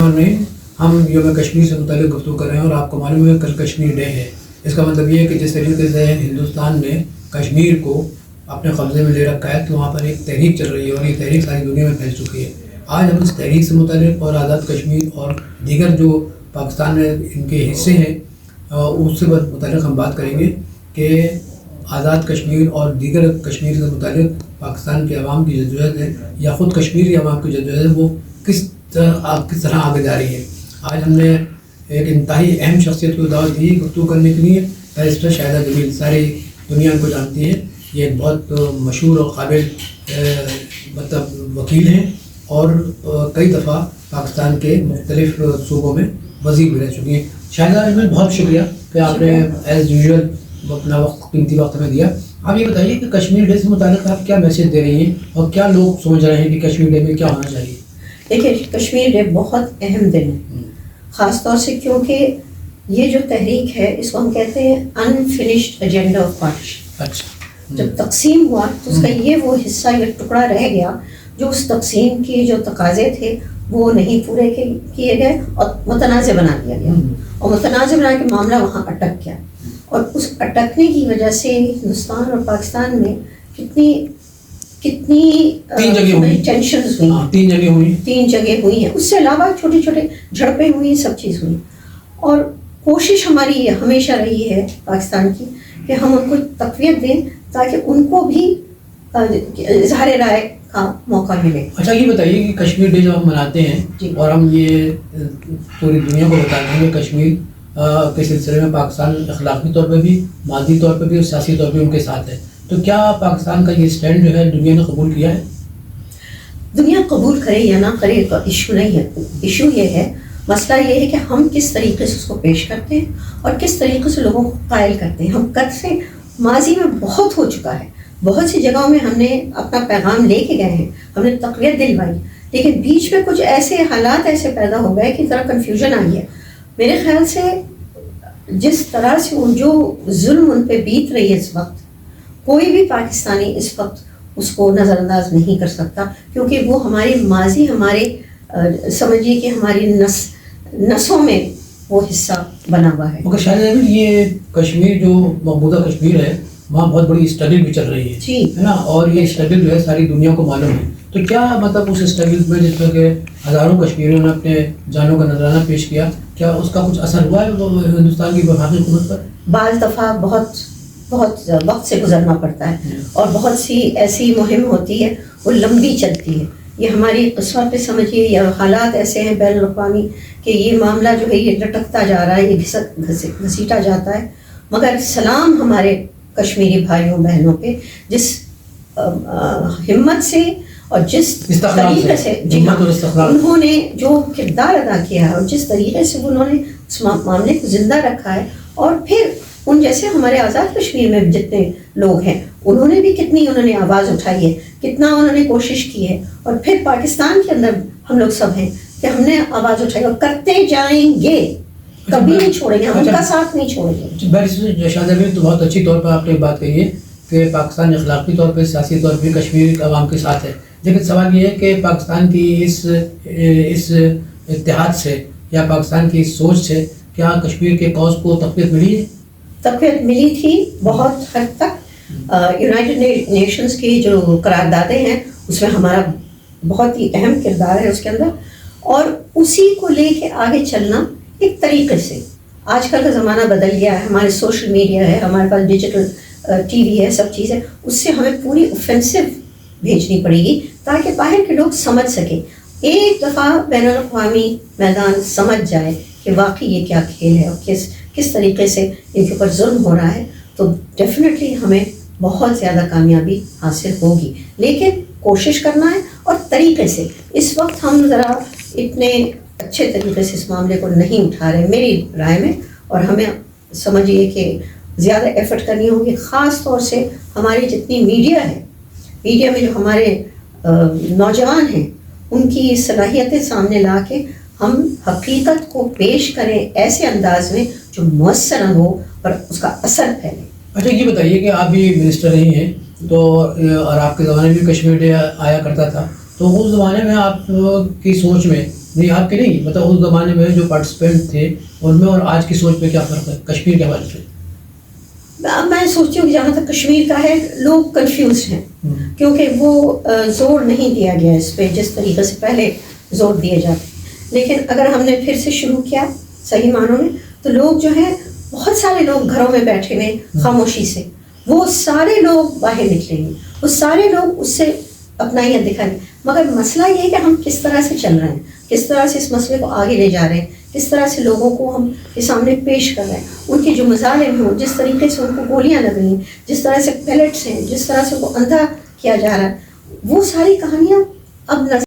سامعین، ہم یوم کشمیر سے متعلق گفتگو کر رہے ہیں اور آپ کو معلوم ہے کل کشمیر ڈے ہے. اس کا مطلب یہ ہے کہ جس طریقے سے ہندوستان نے کشمیر کو اپنے قبضے میں لے رکھا ہے تو وہاں پر ایک تحریک چل رہی ہے اور یہ تحریک ساری دنیا میں پھیل چکی ہے. آج ہم اس تحریک سے متعلق اور آزاد کشمیر اور دیگر جو پاکستان میں ان کے حصے ہیں اس سے متعلق ہم بات کریں گے کہ آزاد کشمیر اور دیگر کشمیر سے متعلق پاکستان کے عوام کی جدوجہد ہے یا خود کشمیری عوام کی جدوجہد ہے وہ کس طرح آگے جا رہی ہے. آج ہم نے ایک انتہائی اہم شخصیت کو دعوت دی گفتگو کرنے کے لیے. بیرسٹر شاہدہ جمیل ساری دنیا ان کو جانتی ہے. یہ ایک بہت مشہور اور قابل وکیل ہیں اور کئی دفعہ پاکستان کے مختلف صوبوں میں وزیر بھی رہ چکی ہیں. شاہدہ جمیل بہت شکریہ کہ آپ نے ایز یوزول اپنا وقت قیمتی وقت ہمیں دیا. آپ یہ بتائیے کہ کشمیر ڈے سے متعلق آپ کیا میسیج دے رہی ہیں اور کیا لوگ سمجھ رہے ہیں کہ کشمیر ڈے میں کیا ہونا چاہیے؟ دیکھیے کشمیر ڈے بہت اہم دن ہے، خاص طور سے کیونکہ یہ جو تحریک ہے اس کو ہم کہتے ہیں انفنشڈ ایجنڈا آف پارٹیشن. اچھا، جب تقسیم ہوا تو اس کا یہ وہ حصہ یا ٹکڑا رہ گیا جو اس تقسیم کے جو تقاضے تھے وہ نہیں پورے کیے گئے اور متنازع بنا دیا گیا اور متنازع بنا کے معاملہ وہاں اٹک گیا. اور اس اٹکنے کی وجہ سے ہندوستان اور پاکستان میں کتنی ٹینشنز ہوئی، تین جگہ ہوئی ہیں. اس سے علاوہ چھوٹے چھوٹے جھڑپیں ہوئی، سب چیز ہوئی. اور کوشش ہماری یہ ہمیشہ رہی ہے پاکستان کی کہ ہم ان کو تقویت دیں تاکہ ان کو بھی اظہار رائے کا موقع ملے. اچھا یہ بتائیے کہ کشمیر ڈے جب ہم مناتے ہیں اور ہم یہ پوری دنیا کو بتاتے ہیں کہ کشمیر کے سلسلے میں پاکستان اخلاقی طور پہ بھی، مادی طور پہ بھی اور سیاسی طور پہ ان کے ساتھ ہے، تو کیا پاکستان کا یہ سٹینڈ جو ہے دنیا نے قبول کیا ہے؟ دنیا قبول کرے یا نہ کرے کا ایشو نہیں ہے. ایشو یہ ہے، مسئلہ یہ ہے کہ ہم کس طریقے سے اس کو پیش کرتے ہیں اور کس طریقے سے لوگوں کو قائل کرتے ہیں. ہم قد سے ماضی میں بہت ہو چکا ہے، بہت سی جگہوں میں ہم نے اپنا پیغام لے کے گئے ہیں، ہم نے تقویت دلوائی، لیکن بیچ میں کچھ ایسے حالات ایسے پیدا ہو گئے کہ ذرا کنفیوژن آئی ہے. میرے خیال سے جس طرح سے جو ظلم ان پہ بیت رہی ہے اس وقت، کوئی بھی پاکستانی اس وقت اس کو نظر انداز نہیں کر سکتا کیونکہ وہ ہماری ماضی، ہمارے سمجھیے کہ ہماری نسوں میں وہ حصہ بنا ہوا ہے. مگر شاید یہ کشمیر جو مقبوضہ کشمیر ہے وہاں بہت بڑی اسٹرگل بھی چل رہی ہے جی ہے نا، اور یہ اسٹرگل جو ہے ساری دنیا کو معلوم ہے. تو کیا مطلب اس اسٹرگل میں جس میں کہ ہزاروں کشمیریوں نے اپنے جانوں کا نذرانہ پیش کیا، کیا اس کا کچھ اثر ہوا ہے ہندوستان کی وفاقی حکومت پر؟ بعض دفعہ بہت وقت سے گزرنا پڑتا ہے اور بہت سی ایسی مہم ہوتی ہے وہ لمبی چلتی ہے. یہ ہماری قسمت پہ سمجھیے یا حالات ایسے ہیں بین الاقوامی کہ یہ معاملہ جو ہے یہ لٹکتا جا رہا ہے، یہ گھسیٹا جاتا ہے. مگر سلام ہمارے کشمیری بھائیوں بہنوں پہ جس ہمت سے اور جس طریقے سے انہوں نے جو کردار ادا کیا ہے اور جس طریقے سے انہوں نے اس معاملے کو زندہ رکھا ہے. اور پھر ان جیسے ہمارے آزاد کشمیر میں جتنے لوگ ہیں انہوں نے بھی کتنی انہوں نے آواز اٹھائی ہے، کتنا انہوں نے کوشش کی ہے. اور پھر پاکستان کے اندر ہم لوگ سب ہیں کہ ہم نے آواز اٹھائی اور کرتے جائیں گے، کبھی نہیں چھوڑیں گے، ہم ان کا ساتھ نہیں چھوڑیں گے. شاہدہ جمیل تو بہت اچھی طور پر آپ نے بات کہی ہے کہ پاکستان اخلاقی طور پہ، سیاسی طور پہ کشمیر عوام کے ساتھ ہے، لیکن سوال یہ ہے کہ پاکستان کی اس اتحاد سے یا پاکستان کی اس سوچ سے کیا کشمیر کے قوس کو تقویت ملی ہے؟ تقویت ملی تھی بہت حد تک. یونائٹڈ نیشنز کی جو قراردادیں ہیں اس میں ہمارا بہت ہی اہم کردار ہے اس کے اندر، اور اسی کو لے کے آگے چلنا ایک طریقے سے. آج کل کا زمانہ بدل گیا ہے، ہمارے سوشل میڈیا ہے، ہمارے پاس ڈیجیٹل ٹی وی ہے، سب چیز ہے. اس سے ہمیں پوری اوفینسو بھیجنی پڑے گی تاکہ باہر کے لوگ سمجھ سکیں، ایک دفعہ بین الاقوامی میدان سمجھ جائے کہ واقعی یہ کیا کھیل ہے اور کس طریقے سے ان کے اوپر ظلم ہو رہا ہے. تو ڈیفینیٹلی ہمیں بہت زیادہ کامیابی حاصل ہوگی، لیکن کوشش کرنا ہے اور طریقے سے. اس وقت ہم ذرا اتنے اچھے طریقے سے اس معاملے کو نہیں اٹھا رہے میری رائے میں، اور ہمیں سمجھیے کہ زیادہ ایفرٹ کرنی ہوگی. خاص طور سے ہماری جتنی میڈیا ہے، میڈیا میں جو ہمارے نوجوان ہیں ان کی صلاحیتیں سامنے لا کے ہم حقیقت کو پیش کریں ایسے انداز میں جو مؤثر ہو اور اس کا اثر پھیلے. اچھا یہ بتائیے کہ آپ بھی منسٹر رہی ہیں تو اور آپ کے زمانے میں کشمیر ڈے آیا کرتا تھا، تو اس زمانے میں آپ کی سوچ میں نہیں آپ کے نہیں، مطلب اس زمانے میں جو پارٹیسپینٹ تھے ان میں اور آج کی سوچ میں کیا فرق ہے کشمیر کے حوالے سے؟ میں سوچتی ہوں کہ جہاں تک کشمیر کا ہے لوگ کنفیوزڈ ہیں، کیونکہ وہ زور نہیں دیا گیا اس پہ جس طریقے سے پہلے زور دیے جاتے. لیکن اگر ہم نے پھر سے شروع کیا صحیح معنوں میں تو لوگ جو ہیں بہت سارے لوگ گھروں میں بیٹھے ہوئے خاموشی سے، وہ سارے لوگ باہر نکلیں گے، وہ سارے لوگ اس سے اپنائیت دکھائیں گے. مگر مسئلہ یہ ہے کہ ہم کس طرح سے چل رہے ہیں، کس طرح سے اس مسئلے کو آگے لے جا رہے ہیں، کس طرح سے لوگوں کو ہم کے سامنے پیش کر رہے ہیں. ان کی جو مظالم ہوں، جس طریقے سے ان کو گولیاں لگ رہی ہیں، جس طرح سے پیلٹس ہیں، جس طرح سے ان کو اندھا کیا جا رہا ہے، وہ ساری کہانیاں اب